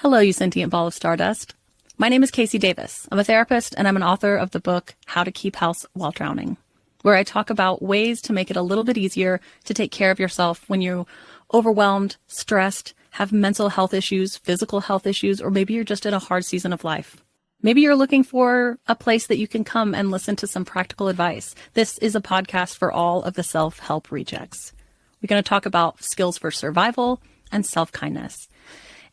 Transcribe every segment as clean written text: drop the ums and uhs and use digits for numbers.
Hello, you sentient ball of stardust. My name is Casey Davis. I'm a therapist and I'm an author of the book How to Keep House While Drowning, where I talk about ways to make it a little bit easier to take care of yourself when you're overwhelmed, stressed, have mental health issues, physical health issues, or maybe you're just in a hard season of life. Maybe you're looking for a place that you can come and listen to some practical advice. This is a podcast for all of the self-help rejects. We're going to talk about skills for survival and self-kindness.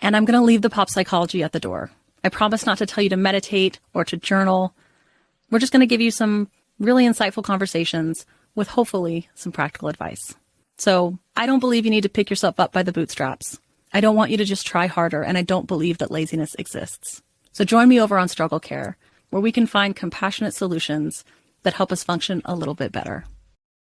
And I'm going to leave the pop psychology at the door. I promise not to tell you to meditate or to journal. We're just going to give you some really insightful conversations with hopefully some practical advice. So I don't believe you need to pick yourself up by the bootstraps. I don't want you to just try harder, and I don't believe that laziness exists. So join me over on Struggle Care, where we can find compassionate solutions that help us function a little bit better.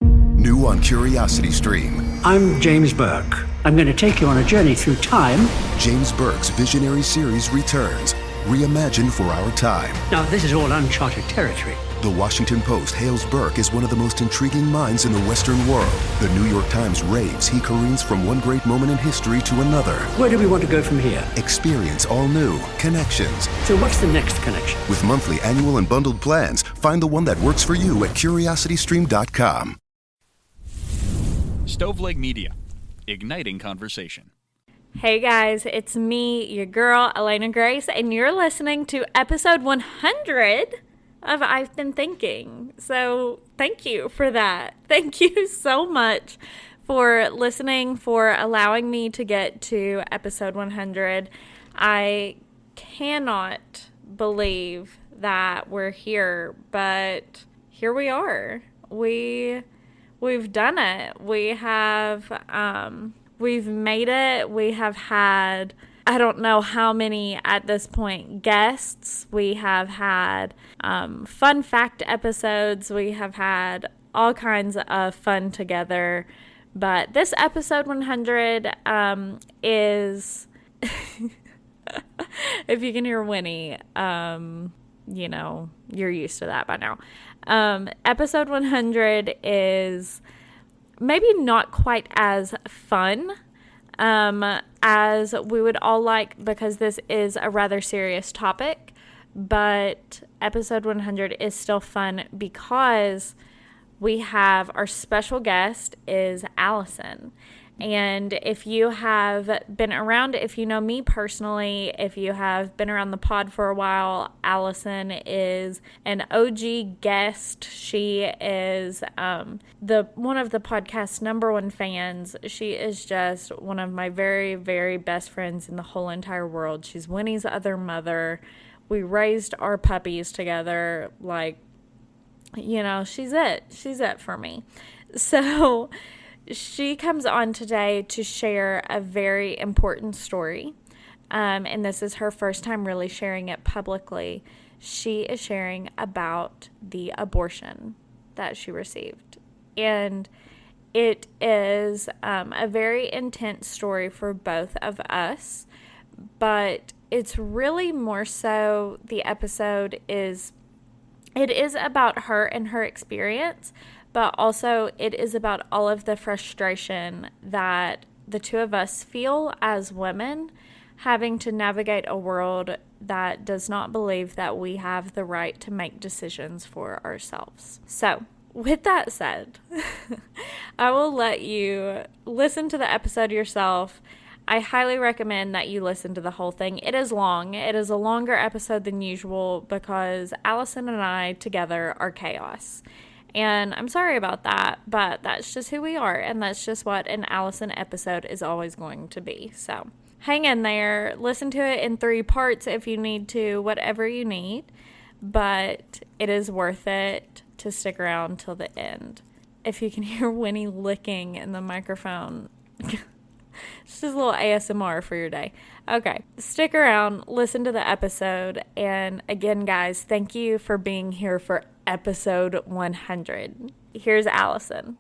New on Curiosity Stream. I'm James Burke. I'm going to take you on a journey through time. James Burke's visionary series returns, reimagined for our time. Now, this is all uncharted territory. The Washington Post hails Burke as one of the most intriguing minds in the Western world. The New York Times raves he careens from one great moment in history to another. Where do we want to go from here? Experience all new Connections. So what's the next connection? With monthly, annual, and bundled plans, find the one that works for you at curiositystream.com. Stoveleg Media, igniting conversation. Hey guys, it's me, your girl, Elena Grace, and you're listening to episode 100 of I've Been Thinking. So thank you for that. Thank you so much for listening, for allowing me to get to episode 100. I cannot believe that we're here, but here we are. We've done it. We've made it. We have had, I don't know how many at this point, guests. We have had fun fact episodes. We have had all kinds of fun together. But this episode 100 is, if you can hear Winnie, you know, you're used to that by now. Episode 100 is maybe not quite as fun as we would all like, because this is a rather serious topic, but episode 100 is still fun because we have our special guest is Allison. And if you have been around, if you know me personally, if you have been around the pod for a while, Allison is an OG guest. She is one of the podcast's #1 fans. She is just one of my very, very best friends in the whole entire world. She's Winnie's other mother. We raised our puppies together. Like, you know, she's it. She's it for me. So she comes on today to share a very important story, and this is her first time really sharing it publicly. She is sharing about the abortion that she received, and it is a very intense story for both of us, but it's really more so the episode is, it is about her and her experience, but also it is about all of the frustration that the two of us feel as women, having to navigate a world that does not believe that we have the right to make decisions for ourselves. So, with that said, I will let you listen to the episode yourself. I highly recommend that you listen to the whole thing. It is long. It is a longer episode than usual because Allison and I together are chaos. And I'm sorry about that, but that's just who we are, and that's just what an Allison episode is always going to be. So hang in there, listen to it in 3 parts if you need to, whatever you need, but it is worth it to stick around till the end. If you can hear Winnie licking in the microphone, it's just a little ASMR for your day. Okay, stick around, listen to the episode, and again, guys, thank you for being here for episode 100. Here's Allison.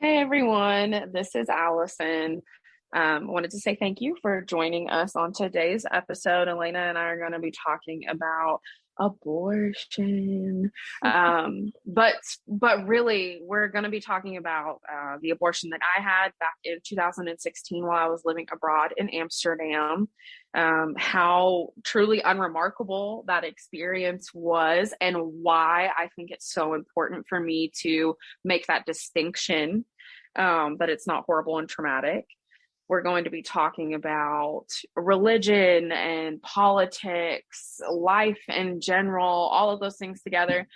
Hey everyone, this is Allison. I wanted to say thank you for joining us on today's episode. Elena and I are going to be talking about abortion. But really, we're going to be talking about the abortion that I had back in 2016 while I was living abroad in Amsterdam. How truly unremarkable that experience was, and why I think it's so important for me to make that distinction, that it's not horrible and traumatic. We're going to be talking about religion and politics, life in general, all of those things together.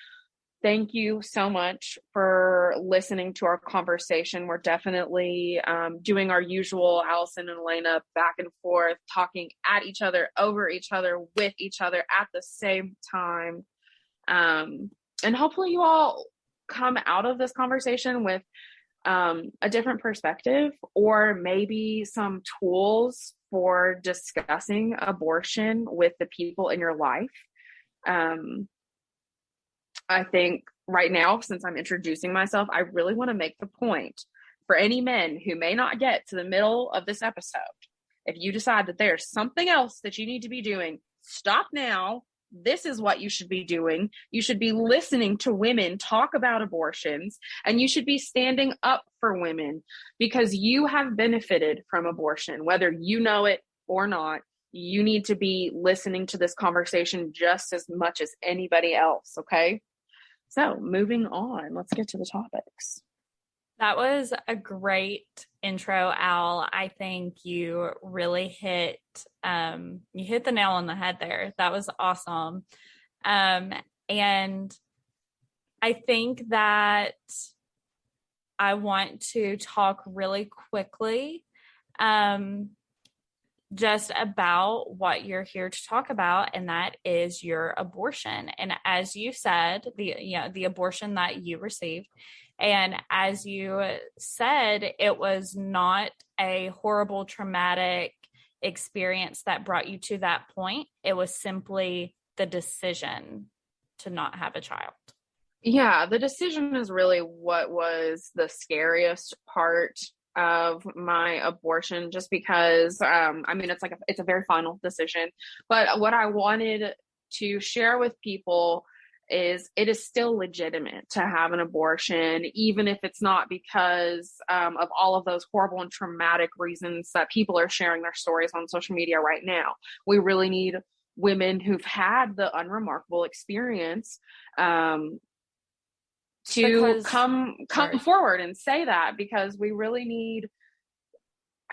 Thank you so much for listening to our conversation. We're definitely doing our usual Allison and Elena back and forth, talking at each other, over each other, with each other at the same time. And hopefully you all come out of this conversation with a different perspective, or maybe some tools for discussing abortion with the people in your life. I think right now, since I'm introducing myself, I really want to make the point for any men who may not get to the middle of this episode. If you decide that there's something else that you need to be doing, stop now. This is what you should be doing. You should be listening to women talk about abortions, and you should be standing up for women, because you have benefited from abortion, whether you know it or not. You need to be listening to this conversation just as much as anybody else. Okay. So moving on, let's get to the topics. That was a great intro, Al. I think you really hit the nail on the head there. That was awesome. And I think that I want to talk really quickly just about what you're here to talk about, and that is your abortion. And as you said, the abortion that you received. And as you said, it was not a horrible, traumatic experience that brought you to that point. It was simply the decision to not have a child. Yeah, the decision is really what was the scariest part of my abortion, just because, it's a very final decision. But what I wanted to share with people is it is still legitimate to have an abortion, even if it's not because of all of those horrible and traumatic reasons that people are sharing their stories on social media right now. We really need women who've had the unremarkable experience to come forward and say that, because we really need.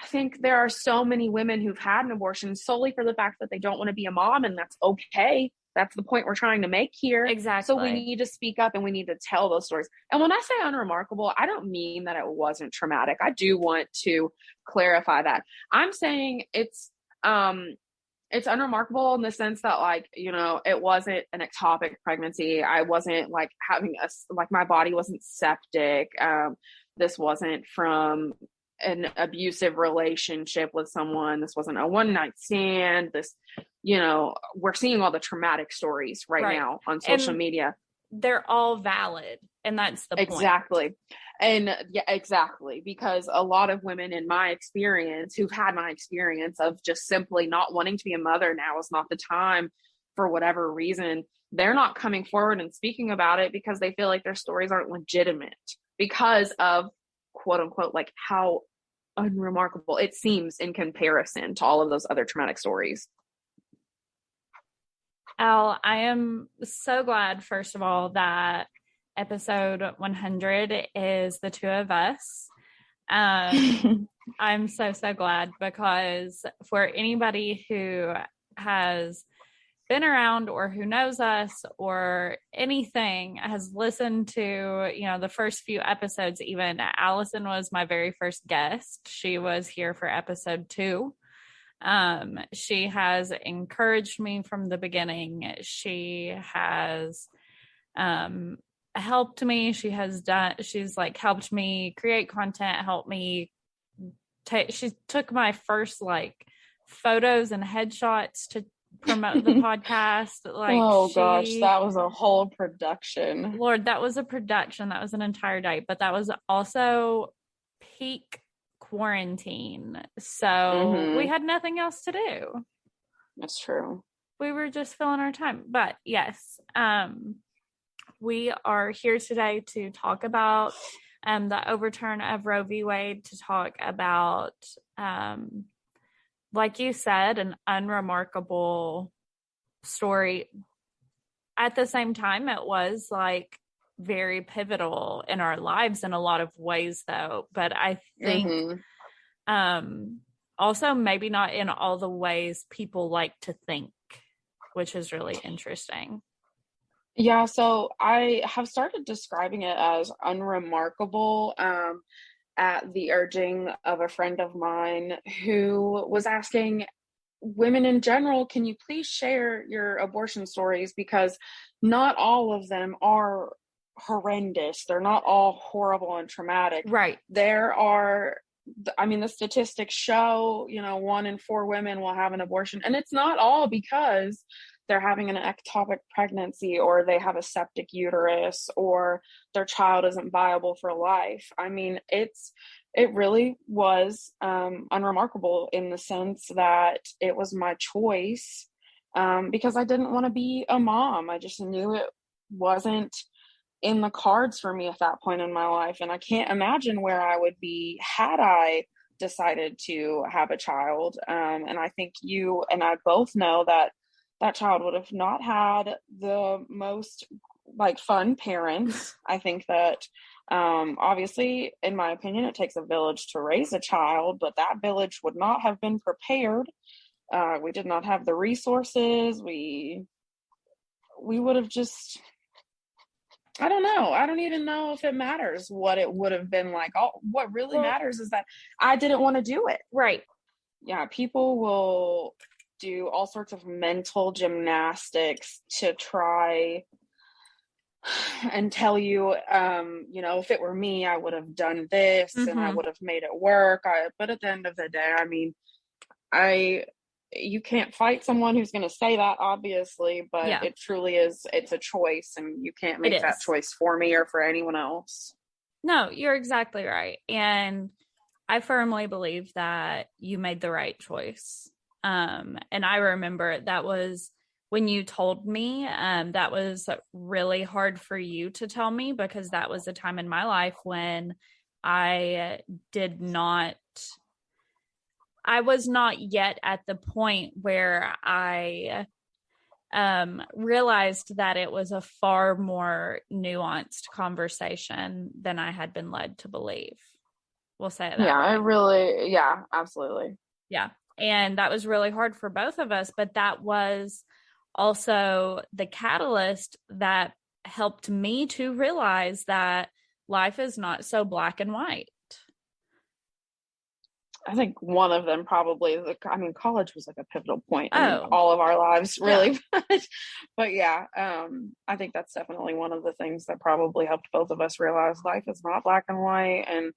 I think there are so many women who've had an abortion solely for the fact that they don't want to be a mom, and that's okay. That's the point we're trying to make here. Exactly. So we need to speak up, and we need to tell those stories. And when I say unremarkable, I don't mean that it wasn't traumatic. I do want to clarify that. I'm saying it's unremarkable in the sense that, it wasn't an ectopic pregnancy. I wasn't having my body wasn't septic. This wasn't from an abusive relationship with someone. This wasn't a one night stand. We're seeing all the traumatic stories right now on social media. They're all valid. And that's the point. Exactly. And yeah, exactly. Because a lot of women in my experience who've had my experience of just simply not wanting to be a mother, now is not the time for whatever reason. They're not coming forward and speaking about it because they feel like their stories aren't legitimate because of quote unquote, how unremarkable it seems in comparison to all of those other traumatic stories. Al, I am so glad, first of all, that episode 100 is the two of us. I'm so glad, because for anybody who has been around or who knows us or anything, has listened to, the first few episodes, even Allison was my very first guest. She was here for episode 2. She has encouraged me from the beginning. She has helped me. She's helped me create content, helped me she took my first photos and headshots to promote the podcast. Gosh, that was a whole production. Lord, that was a production. That was an entire day, but that was also peak quarantine. So we had nothing else to do. That's true. We were just filling our time. But yes, we are here today to talk about the overturn of Roe v. Wade, to talk about, like you said, an unremarkable story. At the same time, it was like very pivotal in our lives in a lot of ways, though. But I think also maybe not in all the ways people like to think, which is really interesting. Yeah, so I have started describing it as unremarkable at the urging of a friend of mine who was asking women in general, can you please share your abortion stories? Because not all of them are horrendous. They're not all horrible and traumatic. Right. There are, I mean, the statistics show, 1 in 4 women will have an abortion. And it's not all because they're having an ectopic pregnancy, or they have a septic uterus, or their child isn't viable for life. I mean, it really was unremarkable in the sense that it was my choice because I didn't want to be a mom. I just knew it wasn't in the cards for me at that point in my life. And I can't imagine where I would be had I decided to have a child. And I think you and I both know that child would have not had the most fun parents. I think that obviously, in my opinion, it takes a village to raise a child, but that village would not have been prepared. We did not have the resources. We would have just, I don't know. I don't even know if it matters what it would have been like. What really matters is that I didn't want to do it. Right. Yeah, people will do all sorts of mental gymnastics to try and tell you, if it were me, I would have done this and I would have made it work. But at the end of the day, I mean, you can't fight someone who's going to say that, obviously, but it truly is, it's a choice, and you can't make that choice for me or for anyone else. No, you're exactly right. And I firmly believe that you made the right choice. And I remember that was when you told me, that was really hard for you to tell me, because that was a time in my life when I was not yet at the point where I realized that it was a far more nuanced conversation than I had been led to believe. We'll say it that way. Absolutely. Yeah. And that was really hard for both of us, but that was also the catalyst that helped me to realize that life is not so black and white. I think one of them probably, college was like a pivotal point in all of our lives, really. Yeah. But yeah, I think that's definitely one of the things that probably helped both of us realize life is not black and white. And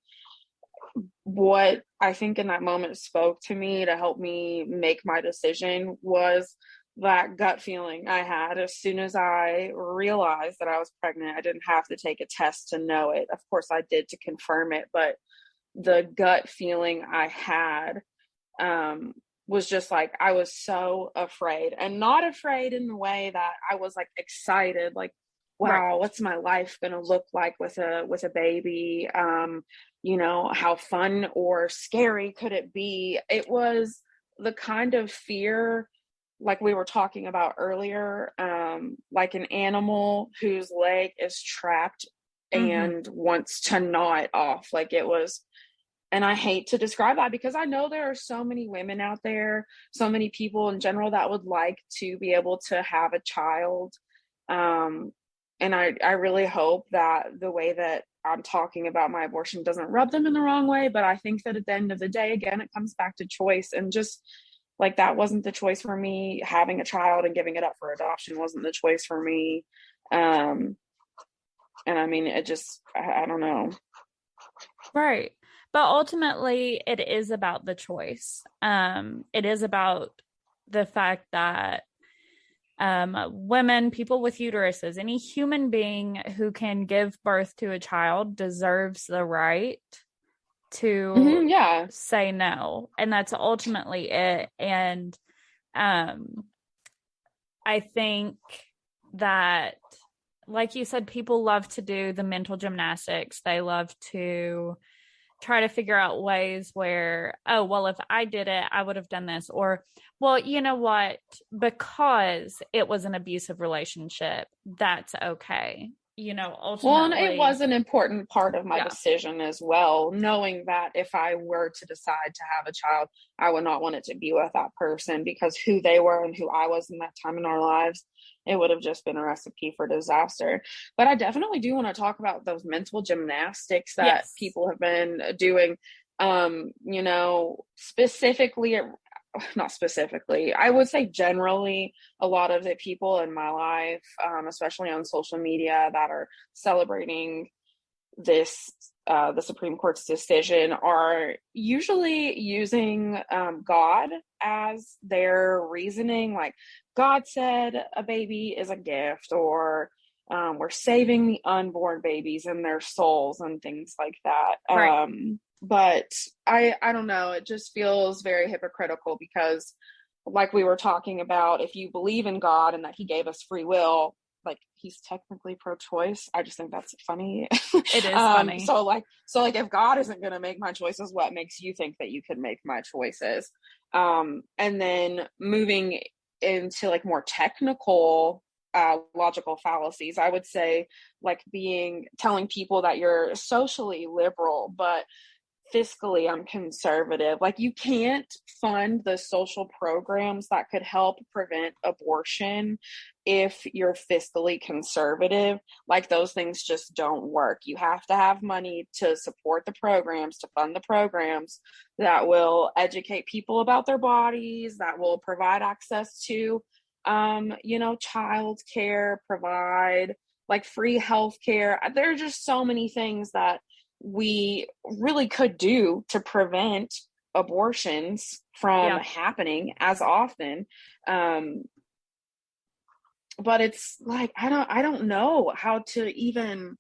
what I think in that moment spoke to me to help me make my decision was that gut feeling I had as soon as I realized that I was pregnant. I didn't have to take a test to know it. Of course I did to confirm it, but the gut feeling I had was just like, I was so afraid, and not afraid in the way that I was like excited, like, wow, what's my life going to look like with a baby? How fun or scary could it be? It was the kind of fear, like we were talking about earlier, like an animal whose leg is trapped and wants to gnaw it off. Like it was, and I hate to describe that because I know there are so many women out there, so many people in general that would like to be able to have a child. And I really hope that the way that I'm talking about my abortion doesn't rub them in the wrong way. But I think that at the end of the day, again, it comes back to choice, and just like that wasn't the choice for me. Having a child and giving it up for adoption wasn't the choice for me. And I mean, it just, I don't know. Right. But ultimately, it is about the choice. It is about the fact that women, people with uteruses, any human being who can give birth to a child deserves the right to Yeah. say no. And that's ultimately it. And I think that, like you said, people love to do the mental gymnastics. They love to try to figure out ways where, oh, well, if I did it, I would have done this. Or, well, you know what? Because it was an abusive relationship, that's okay. You know, ultimately. Well, and it was an important part of my Yeah. decision as well, knowing that if I were to decide to have a child, I would not want it to be with that person, because who they were and who I was in that time in our lives, it would have just been a recipe for disaster. But I definitely do want to talk about those mental gymnastics that Yes. people have been doing. You know, specifically, not specifically, I would say generally, a lot of the people in my life, especially on social media, that are celebrating this, the Supreme Court's decision, are usually using God as their reasoning. Like, God said a baby is a gift, or we're saving the unborn babies and their souls and things like that. Right. But I don't know, it just feels very hypocritical, because like we were talking about, if you believe in God and that he gave us free will, like, he's technically pro-choice. I just think that's funny. It is funny. So like if God isn't going to make my choices, what makes you think that you can make my choices? And then moving into like more technical logical fallacies, I would say, like telling people that you're socially liberal, but fiscally I'm conservative. Like, you can't fund the social programs that could help prevent abortion if you're fiscally conservative. Like, those things just don't work. You have to have money to support the programs, to fund the programs that will educate people about their bodies, that will provide access to you know, child care, provide like free health care. There are just so many things that we really could do to prevent abortions from happening as often. But it's like, I don't know how to even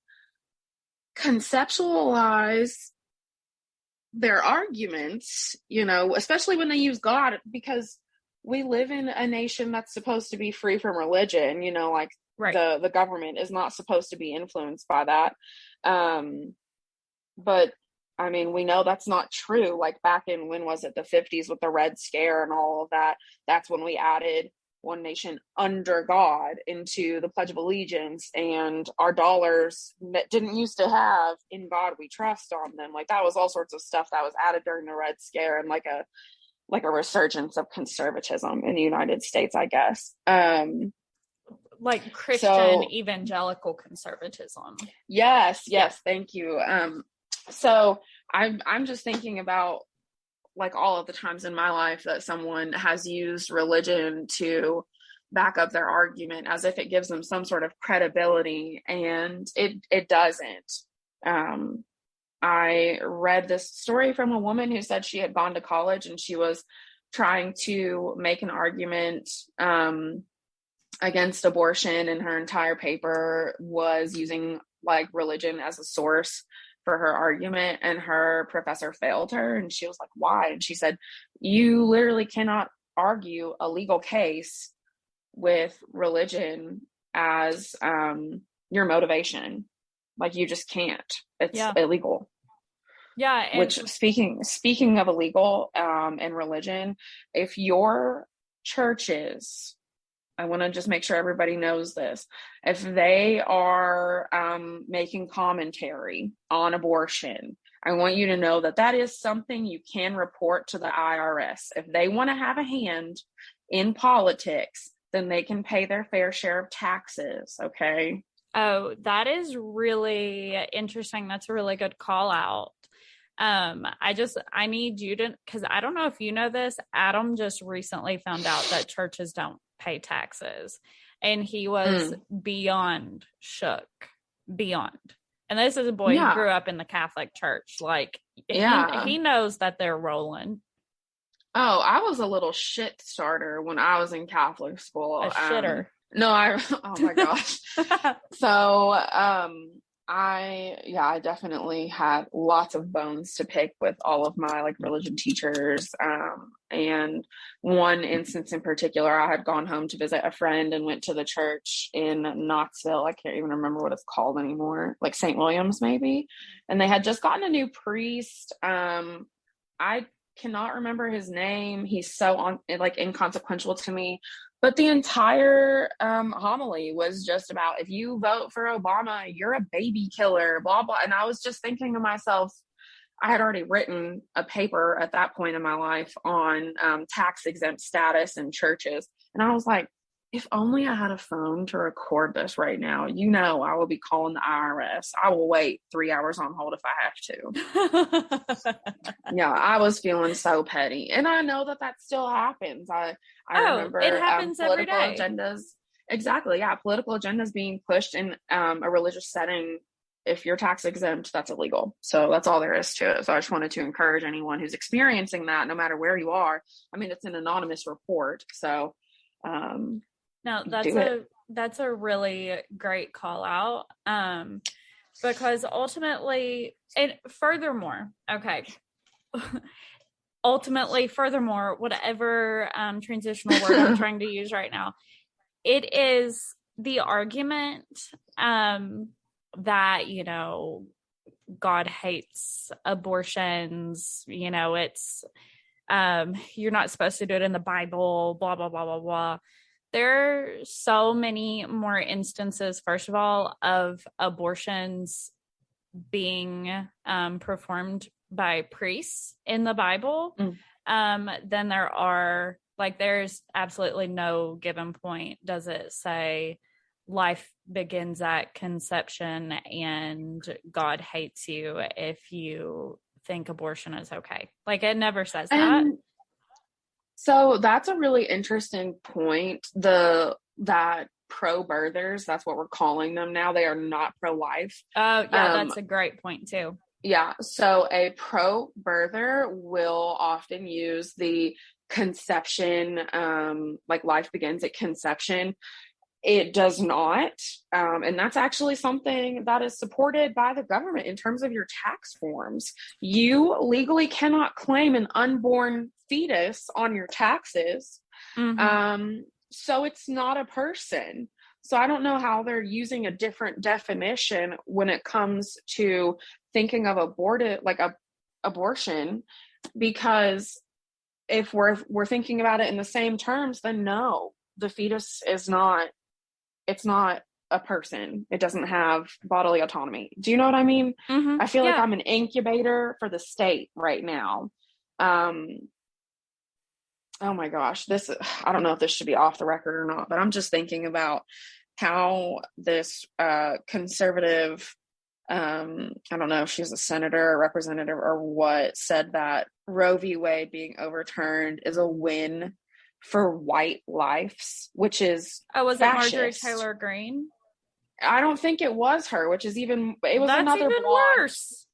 conceptualize their arguments, you know, especially when they use God, because we live in a nation that's supposed to be free from religion, you know, like Right. the government is not supposed to be influenced by that. But I mean, we know that's not true. Like, back in, when was it, the 50s, with the Red Scare and all of that, that's when we added one nation under God into the Pledge of Allegiance, and our dollars that didn't used to have "in God we trust" on them. Like, that was all sorts of stuff that was added during the Red Scare, and like a resurgence of conservatism in the United States, I guess. Like Christian evangelical conservatism. Yes, thank you. So I'm just thinking about, like, all of the times in my life that someone has used religion to back up their argument as if it gives them some sort of credibility, and it doesn't. I read this story from a woman who said she had gone to college and she was trying to make an argument against abortion, and her entire paper was using like religion as a source for her argument, and her professor failed her, and she was like, why? And she said, you literally cannot argue a legal case with religion as your motivation. Like, you just can't. It's illegal. Yeah. Which, speaking of illegal and religion, if your churches, I want to just make sure everybody knows this, if they are making commentary on abortion, I want you to know that that is something you can report to the IRS. If they want to have a hand in politics, then they can pay their fair share of taxes, okay? Oh, that is really interesting. That's a really good call out. I need you to, because I don't know if you know this, Adam just recently found out that churches don't pay taxes, and he was beyond shook. And this is a boy who grew up in the Catholic Church. Like, he knows that they're rolling. Oh, I was a little shit starter when I was in Catholic school. A shitter. No, oh my gosh. So, I definitely had lots of bones to pick with all of my like religion teachers. And one instance in particular, I had gone home to visit a friend and went to the church in Knoxville. I can't even remember what it's called anymore, like St. William's maybe. And they had just gotten a new priest. I cannot remember his name. He's so like inconsequential to me. But the entire homily was just about, if you vote for Obama, you're a baby killer, blah, blah. And I was just thinking to myself, I had already written a paper at that point in my life on tax exempt status in churches. And I was like, if only I had a phone to record this right now, I will be calling the IRS. I will wait 3 hours on hold if I have to. Yeah, I was feeling so petty. And I know that still happens. I remember it happens every political day. agendas. Exactly. Yeah. Political agendas being pushed in a religious setting. If you're tax exempt, that's illegal. So that's all there is to it. So I just wanted to encourage anyone who's experiencing that, no matter where you are. I mean, it's an anonymous report. So, no, that's a really great call out. Because ultimately, and furthermore, whatever transitional word I'm trying to use right now, it is the argument that, God hates abortions, it's you're not supposed to do it in the Bible, blah, blah, blah, blah, blah. There are so many more instances, first of all, of abortions being performed by priests in the Bible than there are, like, there's absolutely no given point. Does it say life begins at conception and God hates you if you think abortion is okay? Like, it never says that. So that's a really interesting point. That pro-birthers, that's what we're calling them now. They are not pro-life. Oh, yeah, that's a great point too. Yeah. So a pro-birther will often use the conception, like life begins at conception. It does not. And that's actually something that is supported by the government in terms of your tax forms. You legally cannot claim an unborn fetus on your taxes. So it's not a person. So I don't know how they're using a different definition when it comes to thinking of abortion, because if we're thinking about it in the same terms, then no, the fetus is not. It's not a person. It doesn't have bodily autonomy. Do you know what I mean? I feel like I'm an incubator for the state right now. Oh my gosh, I don't know if this should be off the record or not, but I'm just thinking about how this conservative, I don't know if she's a senator or representative or what, said that Roe v. Wade being overturned is a win for white lives, which is was fascist. it Marjorie Taylor Greene? I don't think it was her, it was another even blonde. Worse.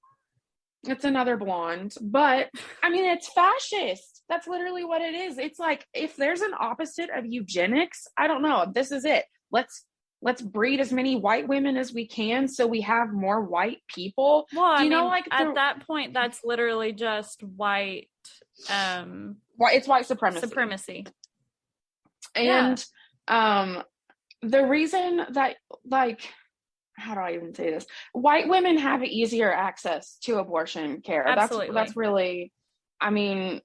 It's another blonde, but I mean, it's fascist. That's literally what it is. It's like, if there's an opposite of eugenics, I don't know. This is it. Let's breed as many white women as we can so we have more white people. Well, at that point, that's literally just white. It's white supremacy. And the reason that, like, how do I even say this? White women have easier access to abortion care. Absolutely. That's really, I mean,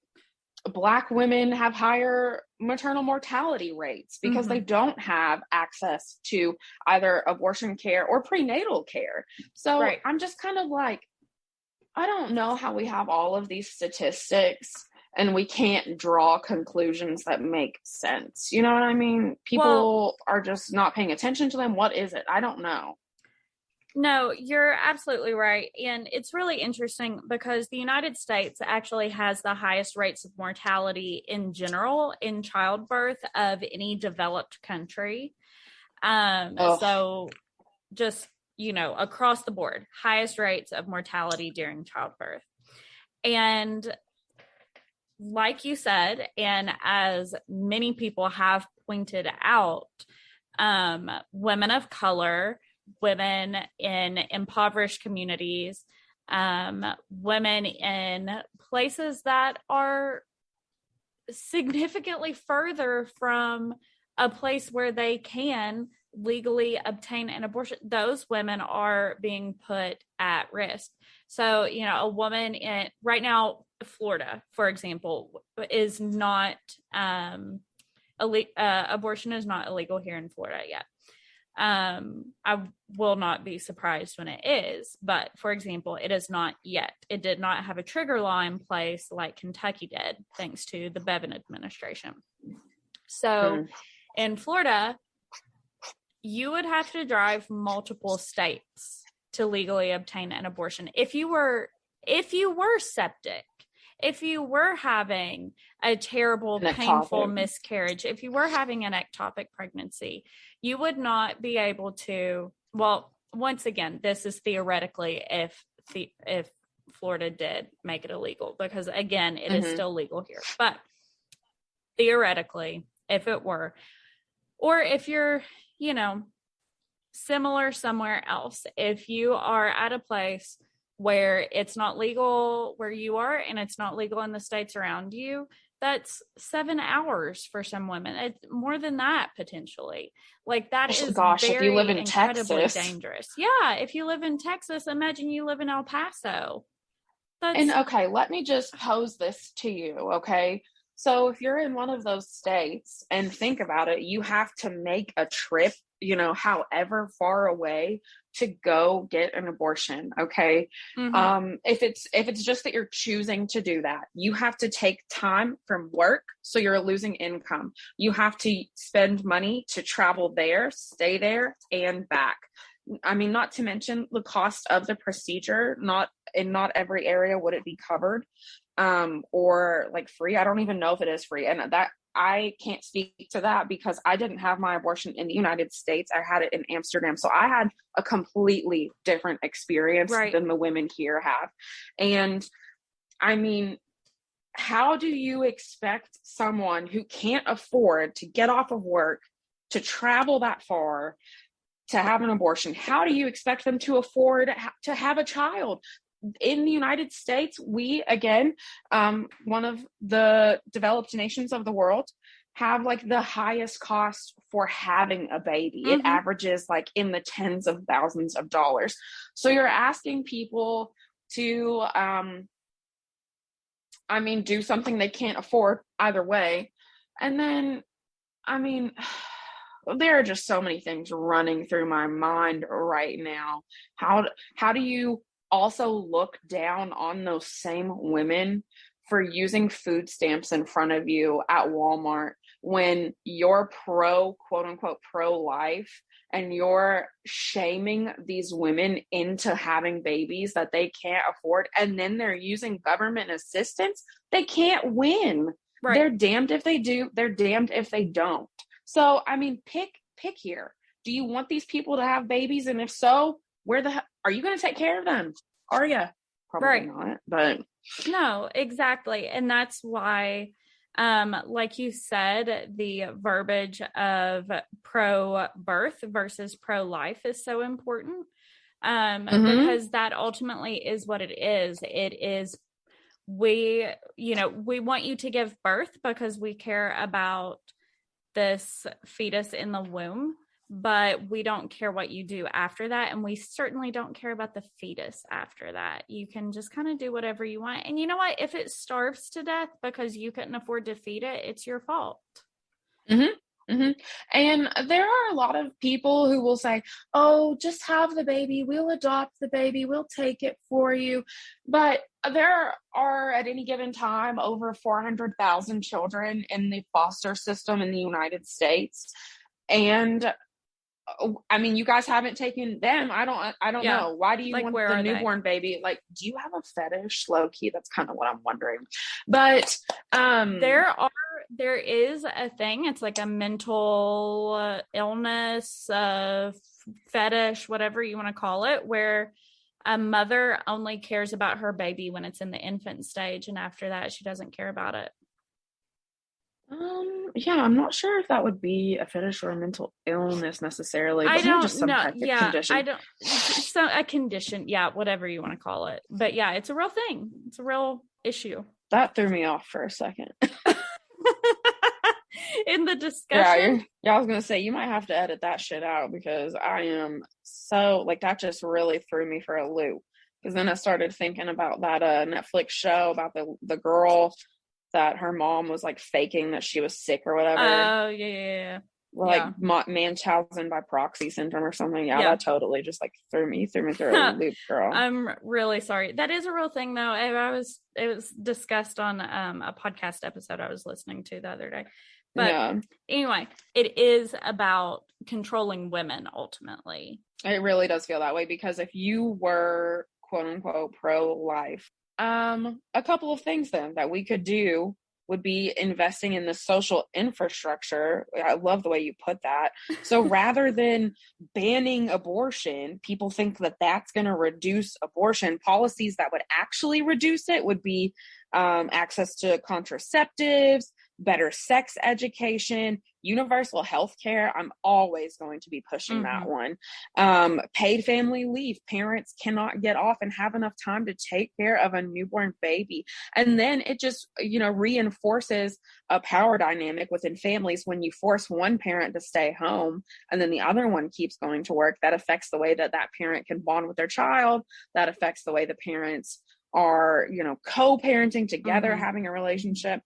Black women have higher maternal mortality rates because they don't have access to either abortion care or prenatal care. So I'm just kind of like, I don't know how we have all of these statistics and we can't draw conclusions that make sense. You know what I mean? People are just not paying attention to them. What is it? I don't know. No, you're absolutely right. And it's really interesting because the United States actually has the highest rates of mortality in general in childbirth of any developed country. So just, across the board, highest rates of mortality during childbirth. And like you said, and as many people have pointed out, women of color women in impoverished communities, women in places that are significantly further from a place where they can legally obtain an abortion. Those women are being put at risk. So, a woman in right now, Florida, for example, is not, abortion is not illegal here in Florida yet. I will not be surprised when it is, but for example, it is not yet. It did not have a trigger law in place like Kentucky did, thanks to the Bevin administration. So in Florida, you would have to drive multiple states to legally obtain an abortion. If you were septic, if you were having a terrible, painful miscarriage, if you were having an ectopic pregnancy, you would not be able to, well, once again, this is theoretically if Florida did make it illegal, because again, it is still legal here. But theoretically, if it were, or if you're, similar somewhere else, if you are at a place where it's not legal where you are and it's not legal in the states around you, that's 7 hours for some women. It's more than that potentially. Like that is very, if you live in incredibly Texas, dangerous. Yeah, if you live in Texas, imagine you live in El Paso. And okay, let me just pose this to you, okay? So if you're in one of those states and think about it, you have to make a trip, however far away to go get an abortion. Okay. If it's just that you're choosing to do that, you have to take time from work. So you're losing income. You have to spend money to travel there, stay there and back. I mean, not to mention the cost of the procedure. Not every area would it be covered, or like free. I don't even know if it is free. And that I can't speak to that because I didn't have my abortion in the United States. I had it in Amsterdam. So I had a completely different experience than the women here have. And I mean, how do you expect someone who can't afford to get off of work to travel that far to have an abortion? How do you expect them to afford to have a child? In the United States, we, again, one of the developed nations of the world, have like the highest cost for having a baby. It averages like in the tens of thousands of dollars. So you're asking people to, do something they can't afford either way. And then, there are just so many things running through my mind right now. How do you also look down on those same women for using food stamps in front of you at Walmart when you're quote unquote pro-life, and you're shaming these women into having babies that they can't afford, and then they're using government assistance? They can't win. Right. They're damned if they do, they're damned if they don't. So, pick here. Do you want these people to have babies? And if so, are you going to take care of them? Are you? Probably not, but. No, exactly. And that's why, like you said, the verbiage of pro-birth versus pro-life is so important, because that ultimately is what it is. It is, we want you to give birth because we care about this fetus in the womb, but we don't care what you do after that. And we certainly don't care about the fetus after that. You can just kind of do whatever you want. And you know what? If it starves to death because you couldn't afford to feed it, it's your fault. And there are a lot of people who will say, oh, just have the baby. We'll adopt the baby. We'll take it for you. But there are at any given time over 400,000 children in the foster system in the United States. And you guys haven't taken them. I don't know. Why do you want the newborn baby? Like, do you have a fetish? Low key, that's kind of what I'm wondering. But there is a thing. It's like a mental illness, fetish, whatever you want to call it, where a mother only cares about her baby when it's in the infant stage, and after that, she doesn't care about it. Yeah, I'm not sure if that would be a fetish or a mental illness necessarily, I but more just don't some know. type of Yeah, I condition. don't. So a condition, yeah, whatever you want to call it. But yeah, it's a real thing. It's a real issue. That threw me off for a second. In the Yeah, discussion. yeah, I was gonna say you might have to edit that shit out because I am so like that just really threw me for a loop. Because then I started thinking about that Netflix show about the girl that her mom was like faking that she was sick or whatever, Oh, yeah. like Yeah. Munchausen by proxy syndrome or something. Yeah, Yeah. that totally just like threw me through a loop, girl. I'm really sorry. That is a real thing though. It was discussed on a podcast episode I was listening to the other day. But Yeah, anyway, it is about controlling women ultimately. it really does feel that way because if you were quote unquote pro-life, a couple of things then that we could do would be investing in the social infrastructure. I love the way you put that. So rather than banning abortion, people think that that's going to reduce abortion. Policies that would actually reduce it would be access to contraceptives, better sex education, universal health care. I'm always going to be pushing that one. Paid family leave. Parents cannot get off and have enough time to take care of a newborn baby. And then it just, reinforces a power dynamic within families when you force one parent to stay home and then the other one keeps going to work. That affects the way that that parent can bond with their child. That affects the way the parents are, co-parenting together, having a relationship.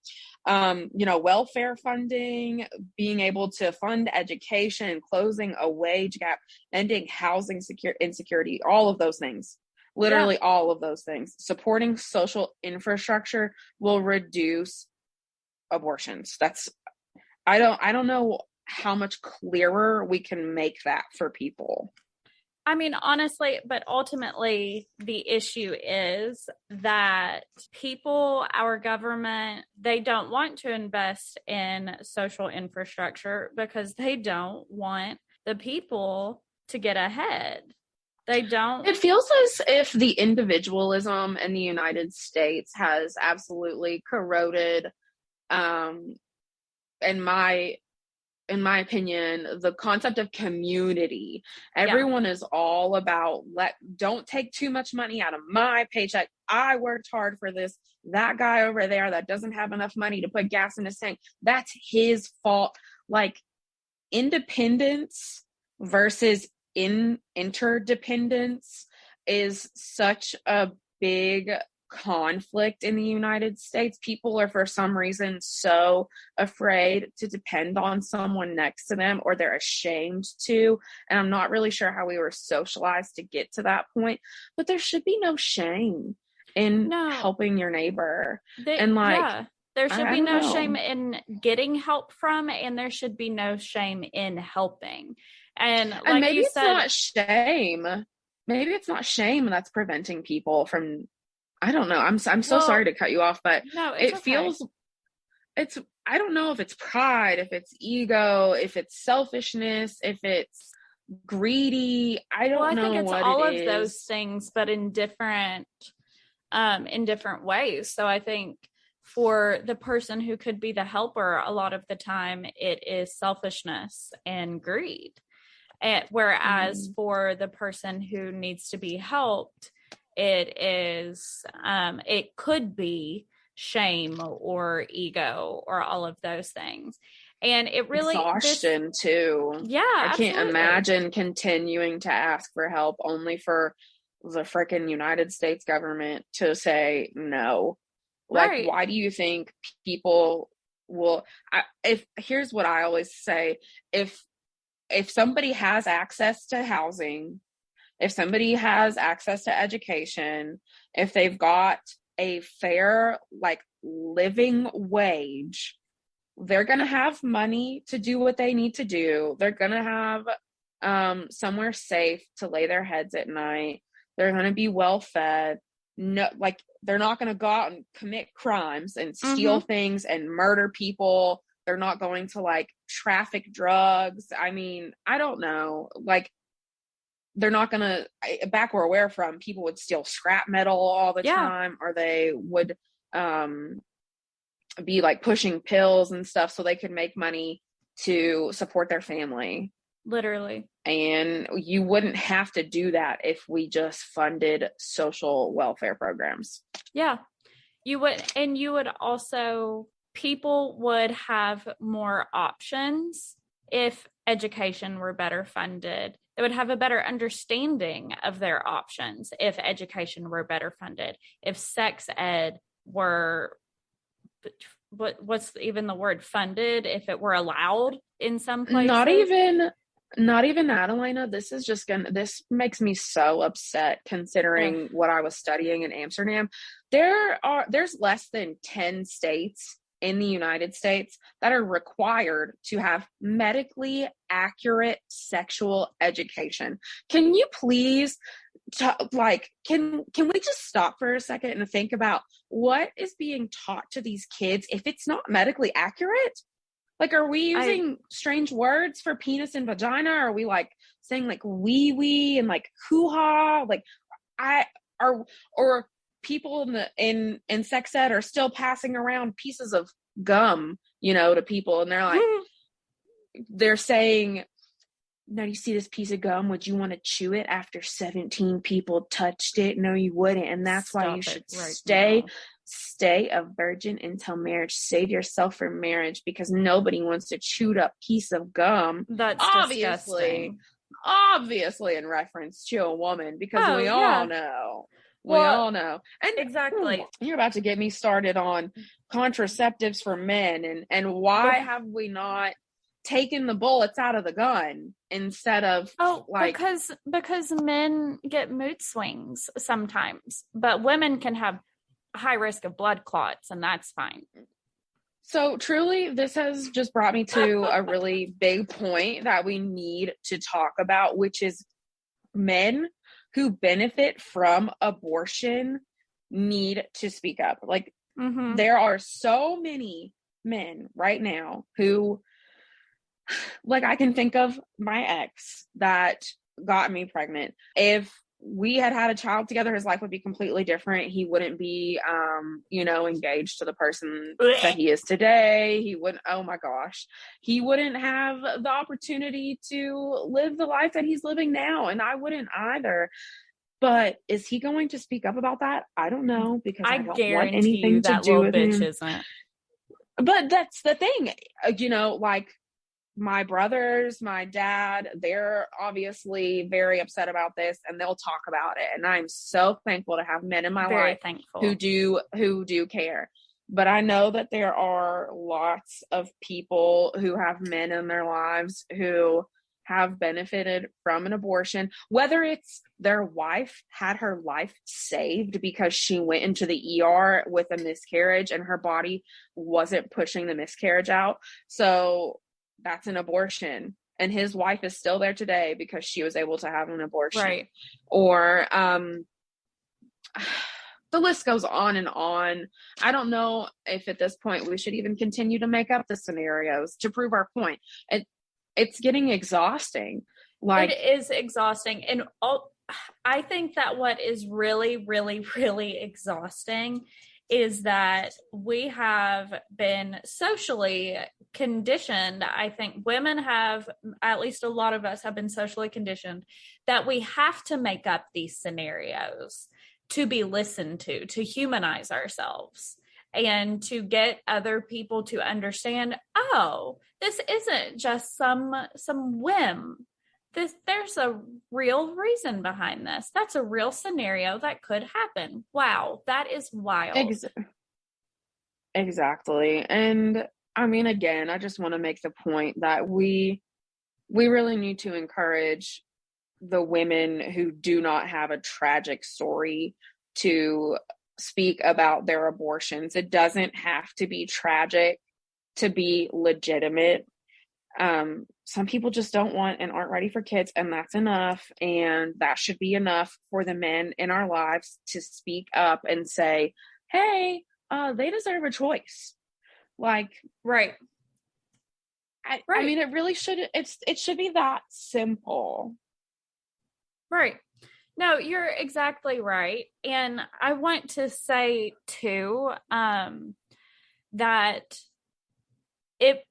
Welfare funding, being able to fund education, closing a wage gap, ending housing insecurity, all of those things, literally all of those things. Supporting social infrastructure will reduce abortions. I don't know how much clearer we can make that for people. I mean, honestly, but ultimately, the issue is that people, our government, they don't want to invest in social infrastructure because they don't want the people to get ahead. They don't. It feels as if the individualism in the United States has absolutely corroded, in my opinion, the concept of community. Everyone is all about don't take too much money out of my paycheck. I worked hard for this. That guy over there that doesn't have enough money to put gas in his tank, that's his fault. Like independence versus interdependence is such a big conflict in the United States. People are for some reason so afraid to depend on someone next to them, or they're ashamed to. And I'm not really sure how we were socialized to get to that point, but there should be no shame in helping your neighbor. There should be no shame in getting help from, and there should be no shame in helping. And like maybe you said, not shame. Maybe it's not shame that's preventing people from, I don't know. I'm so sorry to cut you off, but it feels, I don't know if it's pride, if it's ego, if it's selfishness, if it's greedy. I don't know. I think it's all of those things, but in different ways. So I think for the person who could be the helper, a lot of the time it is selfishness and greed. Whereas for the person who needs to be helped, it is it could be shame or ego or all of those things. And it really exhaustion too. Yeah, I can't imagine continuing to ask for help only for the freaking United States government to say no. Like, why do you think people will? Here's what I always say: if somebody has access to housing, if somebody has access to education, if they've got a fair, living wage, they're going to have money to do what they need to do. They're going to have somewhere safe to lay their heads at night. They're going to be well fed. No, they're not going to go out and commit crimes and steal things and murder people. They're not going to traffic drugs. I mean, I don't know. They're not going to, back where we're from, people would steal scrap metal all the time, or they would be like pushing pills and stuff so they could make money to support their family. Literally. And you wouldn't have to do that if we just funded social welfare programs. Yeah. You would, and you would also, people would have more options if education were better funded. They would have a better understanding of their options if education were better funded. If sex ed were, what's even the word, funded, if it were allowed in some places. Not even that, Elena. This makes me so upset considering what I was studying in Amsterdam. There's less than 10 states in the United States that are required to have medically accurate sexual education. Can you please can we just stop for a second and think about what is being taught to these kids if it's not medically accurate? Like, are we using strange words for penis and vagina? Are we like saying like wee wee and like hoo ha? Like, or people in sex ed are still passing around pieces of gum, to people, and they're like, they're saying, "Now, do you see this piece of gum? Would you want to chew it after 17 people touched it? No, you wouldn't, and that's why you should stay a virgin until marriage. Save yourself for marriage because nobody wants a chewed up piece of gum." That's obviously in reference to a woman, because we all know. And exactly. You're about to get me started on contraceptives for men and why have we not taken the bullets out of the gun instead of because men get mood swings sometimes, but women can have high risk of blood clots, and that's fine. So truly, this has just brought me to a really big point that we need to talk about, which is men who benefit from abortion need to speak up. Like, there are so many men right now who, like, I can think of my ex that got me pregnant. If we had had a child together, his life would be completely different. He wouldn't be, engaged to the person that he is today. He wouldn't, oh my gosh, he wouldn't have the opportunity to live the life that he's living now. And I wouldn't either. But is he going to speak up about that? I don't know, because I don't want anything to do with him. Isn't. But that's the thing, like, my brothers, my dad, they're obviously very upset about this, and they'll talk about it. And I'm so thankful to have men in my life who do care. But I know that there are lots of people who have men in their lives who have benefited from an abortion, whether it's their wife had her life saved because she went into the ER with a miscarriage and her body wasn't pushing the miscarriage out. So that's an abortion, and his wife is still there today because she was able to have an abortion. Right. Or the list goes on and on. I don't know if at this point we should even continue to make up the scenarios to prove our point. It's getting exhausting. Like, it is exhausting. And I think that what is really, really, really exhausting is that we have been socially conditioned. I think women have, at least a lot of us have been socially conditioned, that we have to make up these scenarios to be listened to humanize ourselves and to get other people to understand, oh, this isn't just some whim. There's a real reason behind this. That's a real scenario that could happen. Wow, that is wild. Exactly. And I mean, again, I just want to make the point that we really need to encourage the women who do not have a tragic story to speak about their abortions. It doesn't have to be tragic to be legitimate. Some people just don't want and aren't ready for kids, and that's enough. And that should be enough for the men in our lives to speak up and say, hey, they deserve a choice. Like, right. I mean, it really should, it should be that simple. Right. No, you're exactly right. And I want to say too, that it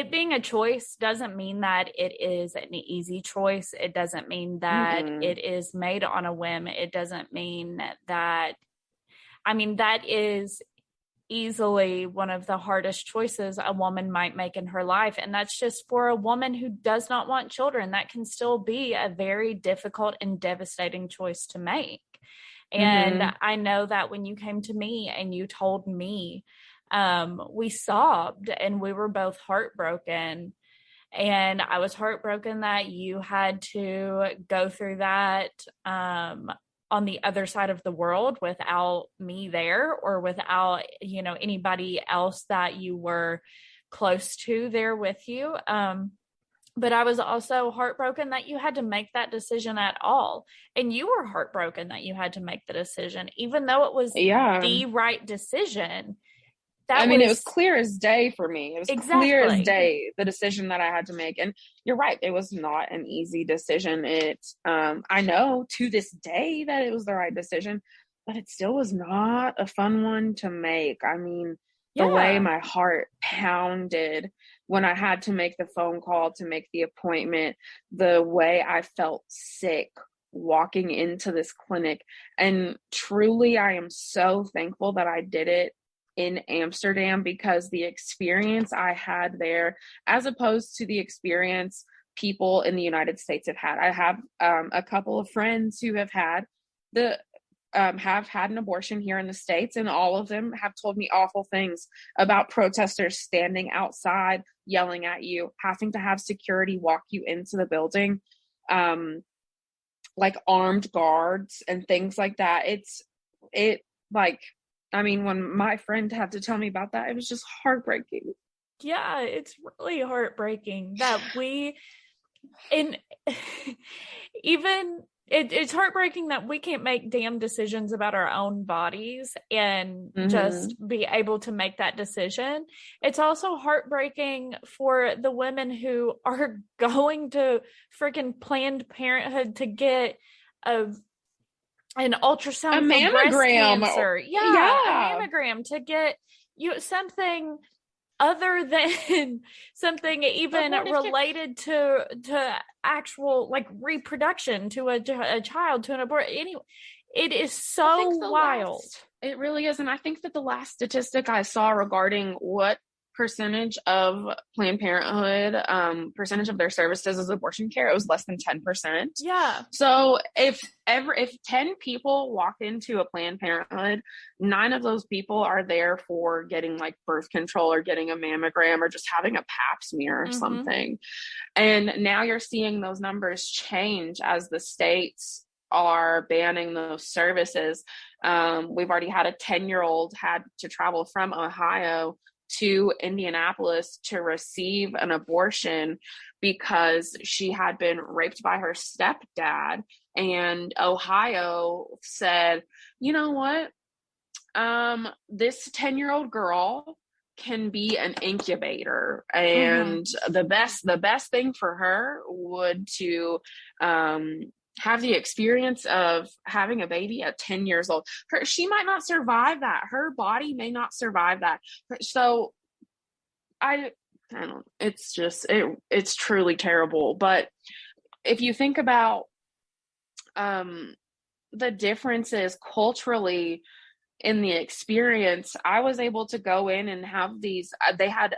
being a choice doesn't mean that it is an easy choice. It doesn't mean that it is made on a whim. It doesn't mean that, I mean, that is easily one of the hardest choices a woman might make in her life. And that's just for a woman who does not want children. That can still be a very difficult and devastating choice to make. And I know that when you came to me and you told me, we sobbed and we were both heartbroken. And I was heartbroken that you had to go through that on the other side of the world without me there, or without, you know, anybody else that you were close to there with you. But I was also heartbroken that you had to make that decision at all. And you were heartbroken that you had to make the decision, even though it was the right decision. It was clear as day for me. It was clear as day, the decision that I had to make. And you're right, it was not an easy decision. I know to this day that it was the right decision, but it still was not a fun one to make. I mean, the way my heart pounded when I had to make the phone call to make the appointment, the way I felt sick walking into this clinic. And truly, I am so thankful that I did it in Amsterdam, because the experience I had there, as opposed to the experience people in the United States have had. I have a couple of friends who have had an abortion here in the States, and all of them have told me awful things about protesters standing outside, yelling at you, having to have security walk you into the building, like armed guards and things like that. When my friend had to tell me about that, it was just heartbreaking. Yeah, it's really heartbreaking that it's heartbreaking that we can't make damn decisions about our own bodies and just be able to make that decision. It's also heartbreaking for the women who are going to freaking Planned Parenthood to get an ultrasound, a mammogram, for breast cancer. A mammogram to get something other than something even related to actual like reproduction, to a child, to an abortion. Anyway, it is so wild. It really is. And I think that the last statistic I saw regarding what percentage of Planned Parenthood, percentage of their services is abortion care, it was less than 10%. Yeah. So if 10 people walk into a Planned Parenthood, 9 of those people are there for getting like birth control or getting a mammogram or just having a pap smear or something. And now you're seeing those numbers change as the states are banning those services. We've already had a 10-year-old had to travel from Ohio to Indianapolis to receive an abortion because she had been raped by her stepdad. And Ohio said, you know what? This 10-year-old girl can be an incubator, and the best thing for her would to have the experience of having a baby at 10 years old. She might not survive that. Her body may not survive that. So I don't, it's just, it's truly terrible. But if you think about the differences culturally in the experience, I was able to go in and have these, they had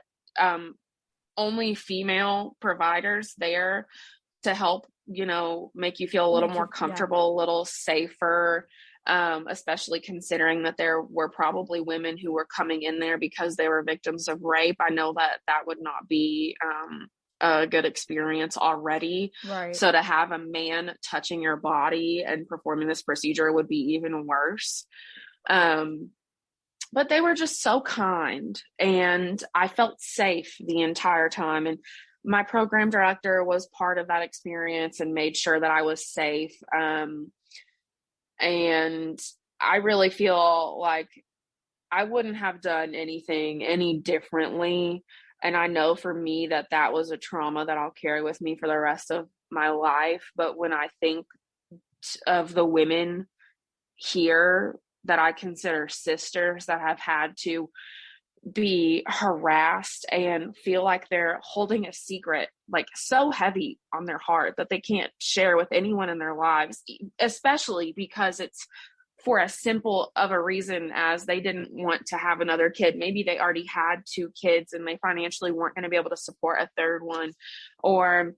only female providers there to help, make you feel a little more comfortable, a little safer, especially considering that there were probably women who were coming in there because they were victims of rape. I know that would not be a good experience already. Right. So to have a man touching your body and performing this procedure would be even worse. But they were just so kind, and I felt safe the entire time. And my program director was part of that experience and made sure that I was safe. And I really feel like I wouldn't have done anything any differently. And I know for me that was a trauma that I'll carry with me for the rest of my life. But when I think of the women here that I consider sisters that have had to be harassed and feel like they're holding a secret like so heavy on their heart that they can't share with anyone in their lives, especially because it's for as simple of a reason as they didn't want to have another kid. Maybe they already had two kids and they financially weren't going to be able to support a third one, or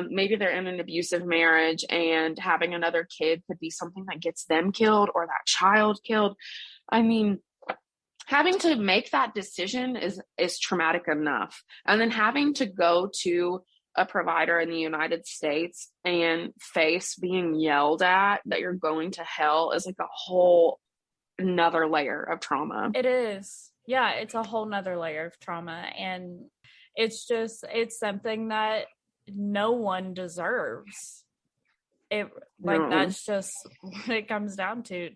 maybe they're in an abusive marriage and having another kid could be something that gets them killed or that child killed. I mean, having to make that decision is traumatic enough. And then having to go to a provider in the United States and face being yelled at that you're going to hell is like a whole another layer of trauma. It is. Yeah, it's a whole nother layer of trauma. And it's something that no one deserves. That's just what it comes down to.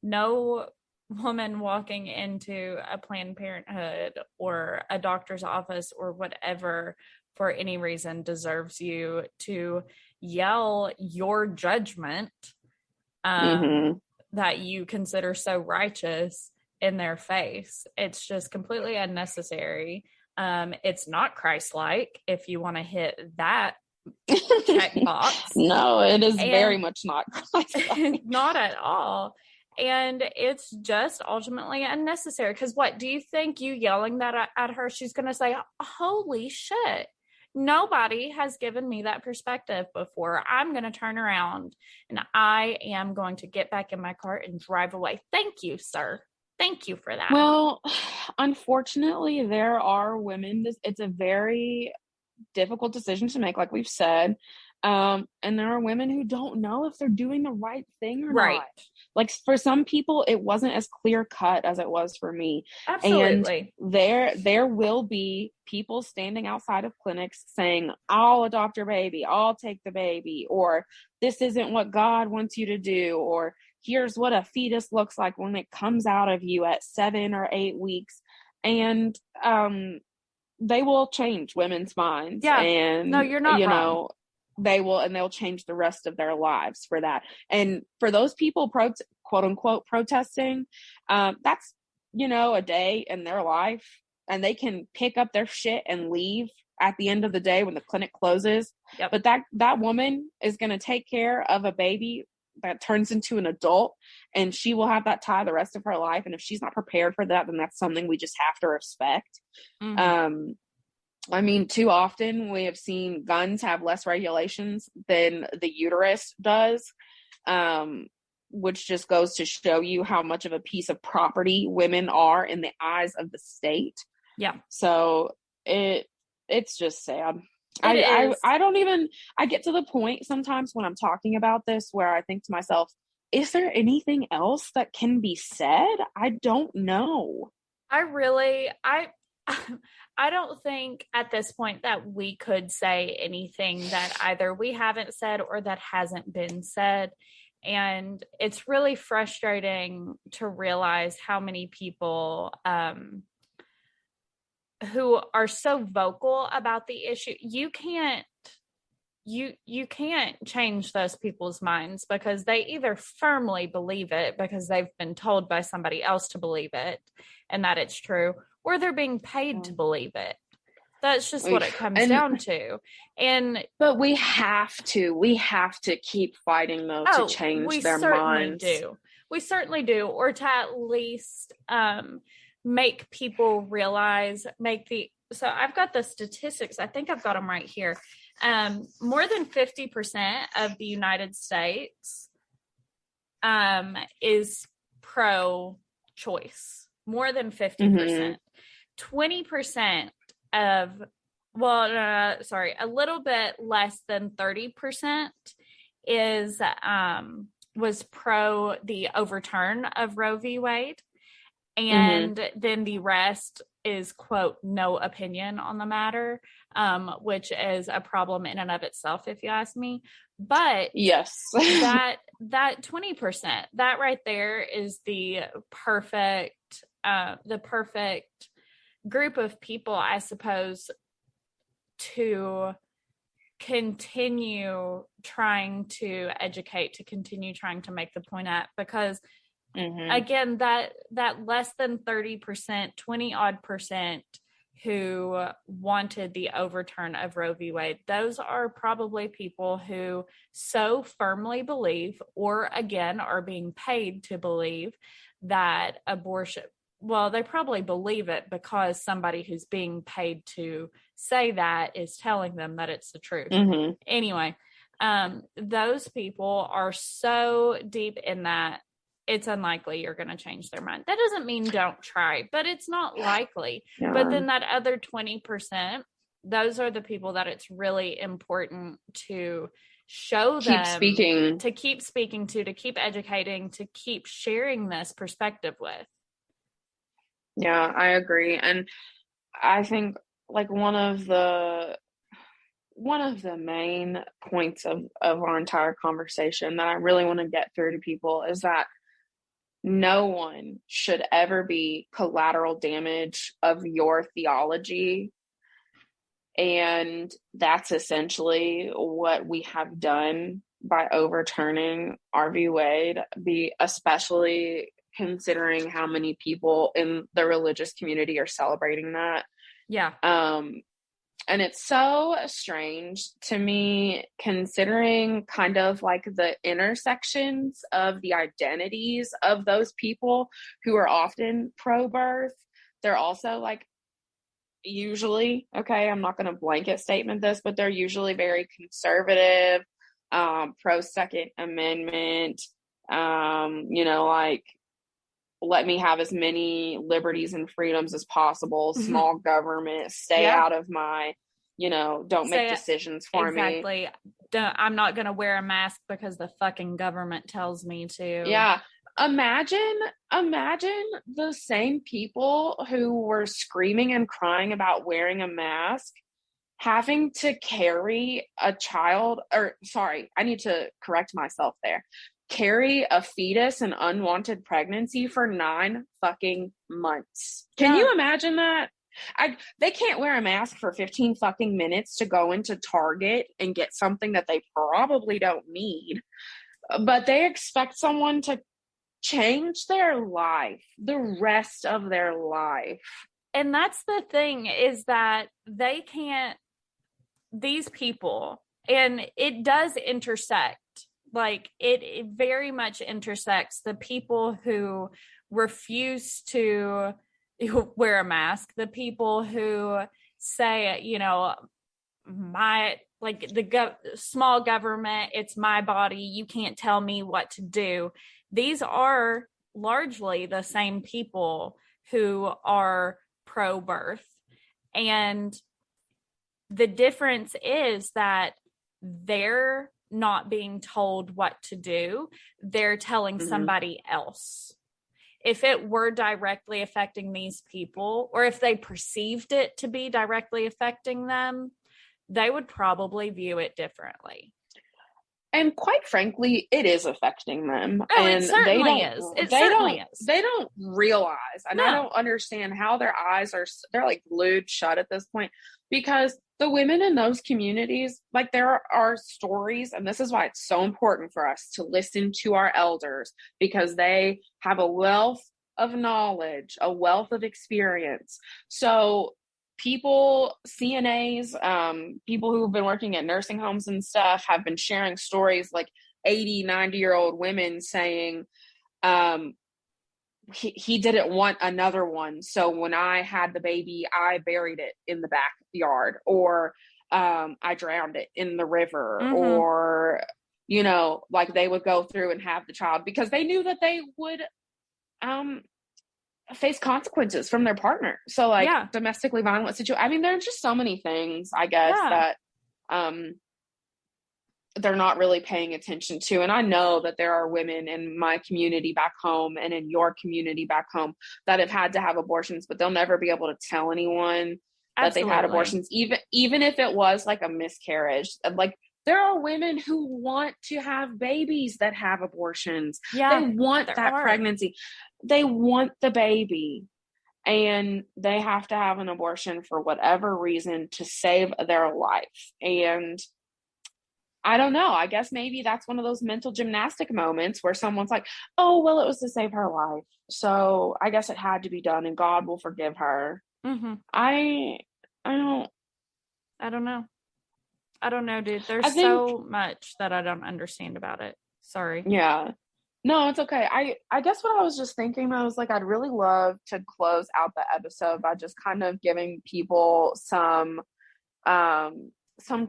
No woman walking into a Planned Parenthood or a doctor's office or whatever for any reason deserves you to yell your judgment that you consider so righteous in their face. It's just completely unnecessary. It's not Christ-like if you want to hit that checkbox. No, it is very much not Christ-like. Not at all. And it's just ultimately unnecessary. Because what do you think, you yelling that at her, she's going to say, holy shit, nobody has given me that perspective before. I'm going to turn around and I am going to get back in my car and drive away. Thank you, sir. Thank you for that. Well, unfortunately, there are women. It's a very difficult decision to make, like we've said. And there are women who don't know if they're doing the right thing or not. Like for some people, it wasn't as clear cut as it was for me. Absolutely. And there will be people standing outside of clinics saying, I'll adopt your baby, I'll take the baby, or this isn't what God wants you to do, or here's what a fetus looks like when it comes out of you at 7 or 8 weeks. And they will change women's minds. Yeah. And no, you're not wrong. They'll change the rest of their lives for that. And for those people, quote unquote, protesting, that's, a day in their life, and they can pick up their shit and leave at the end of the day when the clinic closes. Yep. But that woman is going to take care of a baby that turns into an adult, and she will have that tie the rest of her life. And if she's not prepared for that, then that's something we just have to respect. Mm-hmm. I mean, too often we have seen guns have less regulations than the uterus does, which just goes to show you how much of a piece of property women are in the eyes of the state. Yeah. So it's just sad. I get to the point sometimes when I'm talking about this where I think to myself, is there anything else that can be said? I don't know. I don't think at this point that we could say anything that either we haven't said or that hasn't been said. And it's really frustrating to realize how many people who are so vocal about the issue. You can't change those people's minds because they either firmly believe it because they've been told by somebody else to believe it and that it's true, or they're being paid to believe it. That's just what it comes down to. But we have to keep fighing though to change their minds. We certainly do. Or to at least make people realize, so I've got the statistics. I think I've got them right here. More than 50% of the United States is pro-choice. More than 50%. Mm-hmm. 20% a little bit less than 30% was pro the overturn of Roe v. Wade. And then the rest is, quote, no opinion on the matter, which is a problem in and of itself, if you ask me. But yes, that 20%, that right there is the perfect group of people, I suppose, to continue trying to educate, to continue trying to make the point at, because Again, that less than 30%, 20 odd percent who wanted the overturn of Roe v. Wade, those are probably people who so firmly believe, or again, are being paid to believe that abortion, well, they probably believe it because somebody who's being paid to say that is telling them that it's the truth. Anyway, those people are so deep in that it's unlikely you're going to change their mind. That doesn't mean don't try, but it's not likely. Yeah. But then that other 20%, those are the people that it's really important to show them, to keep speaking to keep educating, to keep sharing this perspective with. Yeah, I agree. And I think like one of the main points of our entire conversation that I really want to get through to people is that no one should ever be collateral damage of your theology. And that's essentially what we have done by overturning Roe v. Wade, especially considering how many people in the religious community are celebrating that. Yeah. And it's so strange to me, considering kind of like the intersections of the identities of those people who are often pro-birth. They're also like usually, okay, I'm not going to blanket statement this, but they're usually very conservative, pro-Second Amendment, like, let me have as many liberties and freedoms as possible, small government, stay out of my, don't make decisions for me. Exactly. I'm not going to wear a mask because the fucking government tells me to. Yeah. Imagine the same people who were screaming and crying about wearing a mask having to carry a child, I need to correct myself there. Carry a fetus in unwanted pregnancy for 9 fucking months. Can you imagine that? They can't wear a mask for 15 fucking minutes to go into Target and get something that they probably don't need, but they expect someone to change their life, the rest of their life. And that's the thing, is that they can't, these people, and it does intersect. Like it very much intersects the people who refuse to wear a mask, the people who say, small government, it's my body, you can't tell me what to do. These are largely the same people who are pro-birth. And the difference is that they're not being told what to do. They're telling somebody else. If it were directly affecting these people, or if they perceived it to be directly affecting them, they would probably view it differently. And quite frankly, it is affecting them. Oh, and it certainly is. It certainly is. They don't realize, and I don't understand how their eyes they're like glued shut at this point, because the women in those communities, like, there are stories, and this is why it's so important for us to listen to our elders, because they have a wealth of knowledge, a wealth of experience. So people, CNAs, people who've been working at nursing homes and stuff have been sharing stories, like 80, 90-year-old women saying, he didn't want another one. So when I had the baby, I buried it in the backyard, or I drowned it in the river, or, like they would go through and have the child because they knew that they would face consequences from their partner. So like domestically violent situation. I mean, there's just so many things, I guess, that they're not really paying attention to. And I know that there are women in my community back home and in your community back home that have had to have abortions, but they'll never be able to tell anyone that they've had abortions, even if it was like a miscarriage. Like, there are women who want to have babies that have abortions. They want that pregnancy. They want the baby, and they have to have an abortion for whatever reason to save their life. And I don't know. I guess maybe that's one of those mental gymnastic moments where someone's like, oh, well, it was to save her life. So I guess it had to be done and God will forgive her. Mm-hmm. I don't know. I don't know, dude. There's so much that I don't understand about it. Sorry. Yeah. No, it's okay. I guess what I was just thinking, I was like, I'd really love to close out the episode by just kind of giving people some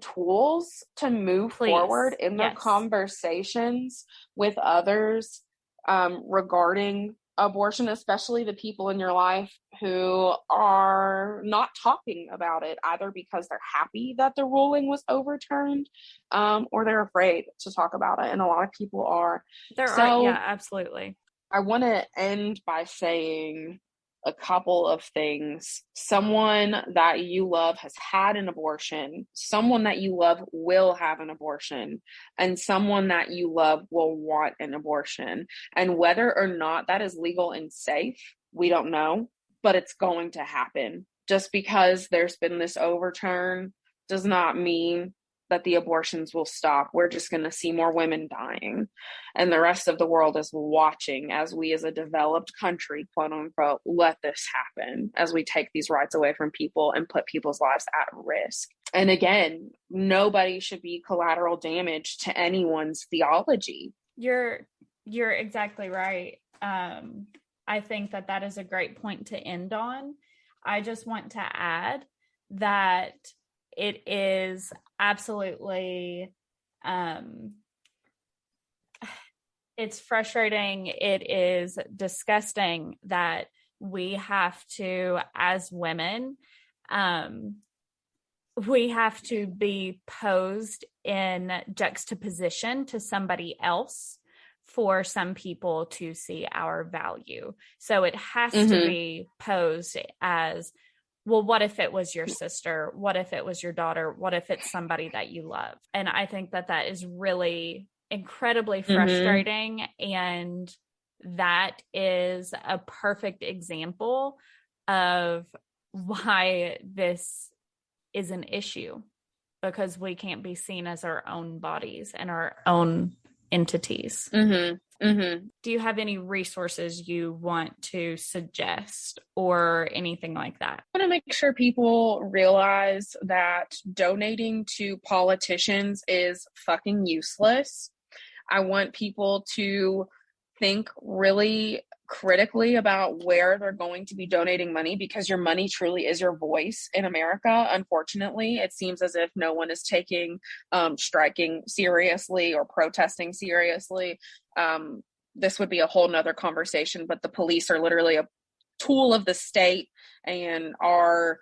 tools to move forward in their conversations with others regarding abortion, especially the people in your life who are not talking about it, either because they're happy that the ruling was overturned or they're afraid to talk about it. And a lot of people are. Yeah, absolutely. I want to end by saying a couple of things. Someone that you love has had an abortion, someone that you love will have an abortion, and someone that you love will want an abortion. And whether or not that is legal and safe, we don't know, but it's going to happen. Just because there's been this overturn does not mean that the abortions will stop. We're just going to see more women dying. And the rest of the world is watching as we, as a developed country, quote unquote, let this happen as we take these rights away from people and put people's lives at risk. And again, nobody should be collateral damage to anyone's theology. You're exactly right. I think that is a great point to end on. I just want to add that it is absolutely, it's frustrating. It is disgusting that we have to, as women, we have to be posed in juxtaposition to somebody else for some people to see our value. So it has to be posed as, well, what if it was your sister? What if it was your daughter? What if it's somebody that you love? And I think that is really incredibly frustrating. And that is a perfect example of why this is an issue, because we can't be seen as our own bodies and our own entities. Do you have any resources you want to suggest or anything like that? I want to make sure people realize that donating to politicians is fucking useless. I want people to think really critically about where they're going to be donating money, because your money truly is your voice in America. Unfortunately, it seems as if no one is taking striking seriously or protesting seriously. This would be a whole nother conversation, but the police are literally a tool of the state and are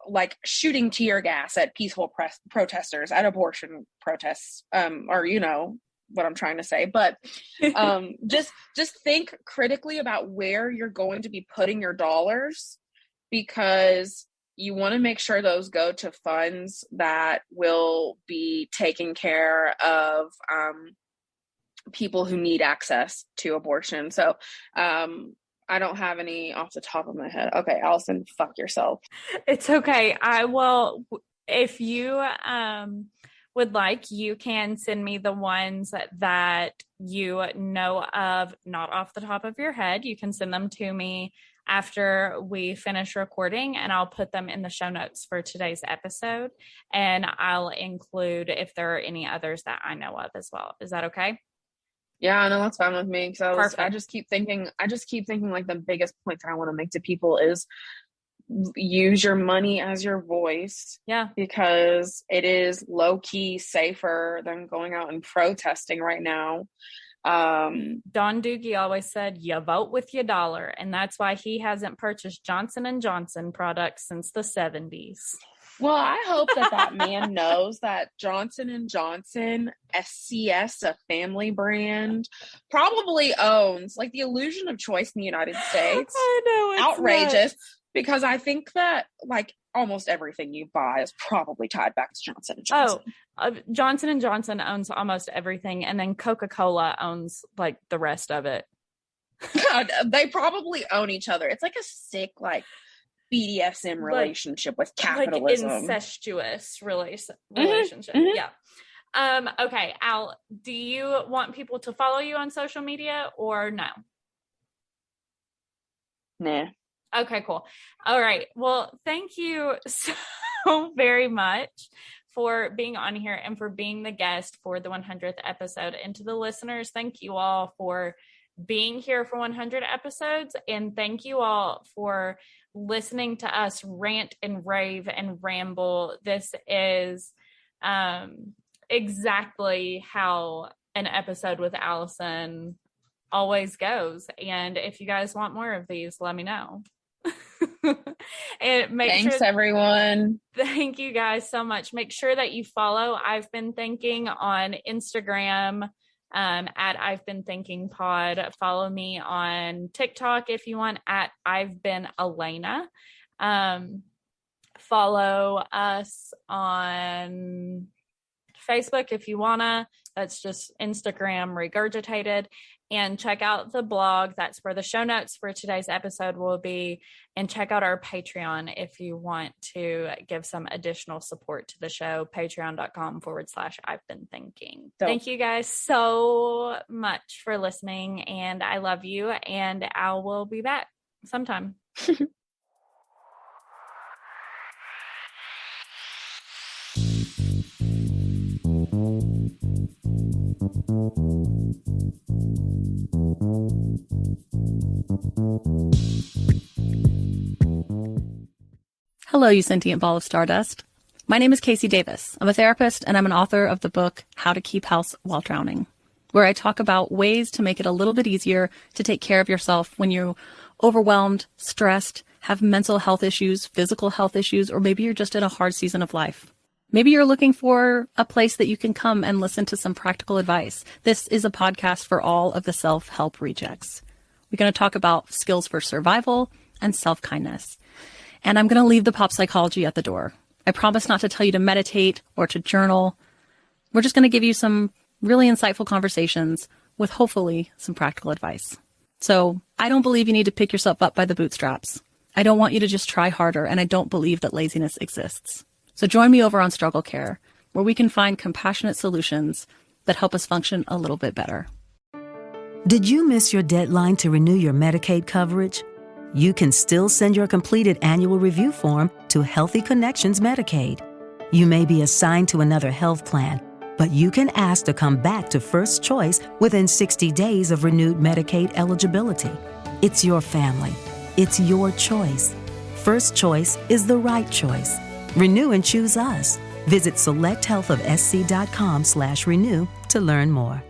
like shooting tear gas at peaceful protesters at abortion protests, or, you know, what I'm trying to say, but just think critically about where you're going to be putting your dollars, because you want to make sure those go to funds that will be taking care of people who need access to abortion. So I don't have any off the top of my head. Okay, Allison, fuck yourself. It's okay. I will, if you would like, you can send me the ones that you know of, not off the top of your head. You can send them to me after we finish recording, and I'll put them in the show notes for today's episode. And I'll include if there are any others that I know of as well. Is that okay? Yeah, no, that's fine with me. Because I just keep thinking like the biggest point that I want to make to people is use your money as your voice. Yeah. Because it is low key safer than going out and protesting right now. Don Doogie always said, you vote with your dollar. And that's why he hasn't purchased Johnson & Johnson products since the 70s. Well, I hope that man knows that Johnson & Johnson, SCS, a family brand, probably owns, like, the illusion of choice in the United States. I know, it's outrageous. nuts. Because I think that, like, almost everything you buy is probably tied back to Johnson & Johnson. Johnson & Johnson owns almost everything, and then Coca-Cola owns, like, the rest of it. God, they probably own each other. It's like a sick, like, BDSM relationship with capitalism. Like incestuous relationship. Yeah. Okay, Al, do you want people to follow you on social media or no? Nah. Okay, cool. All right. Well, thank you so very much for being on here and for being the guest for the 100th episode. And to the listeners, thank you all for being here for 100 episodes. And thank you all for listening to us rant and rave and ramble. This is exactly how an episode with Allison always goes. And if you guys want more of these, let me know. And Thanks, everyone. Thank you guys so much. Make sure that you follow I've Been Thinking on Instagram at I've Been Thinking Pod. Follow me on TikTok if you want at I've Been Elena. Follow us on Facebook if you wanna. That's just Instagram Regurgitated. And check out the blog. That's where the show notes for today's episode will be. And check out our Patreon if you want to give some additional support to the show. Patreon.com/I've Been Thinking. Dope. Thank you guys so much for listening. And I love you. And I will be back sometime. Hello, you sentient ball of stardust. My name is Casey Davis. I'm a therapist and I'm an author of the book How to Keep House While Drowning, where I talk about ways to make it a little bit easier to take care of yourself when you're overwhelmed, stressed, have mental health issues, physical health issues, or maybe you're just in a hard season of life. Maybe you're looking for a place that you can come and listen to some practical advice. This is a podcast for all of the self-help rejects. We're going to talk about skills for survival and self-kindness. And I'm going to leave the pop psychology at the door. I promise not to tell you to meditate or to journal. We're just going to give you some really insightful conversations with hopefully some practical advice. So I don't believe you need to pick yourself up by the bootstraps. I don't want you to just try harder, and I don't believe that laziness exists. So join me over on Struggle Care, where we can find compassionate solutions that help us function a little bit better. Did you miss your deadline to renew your Medicaid coverage? You can still send your completed annual review form to Healthy Connections Medicaid. You may be assigned to another health plan, but you can ask to come back to First Choice within 60 days of renewed Medicaid eligibility. It's your family. It's your choice. First Choice is the right choice. Renew and choose us. Visit selecthealthofsc.com/renew to learn more.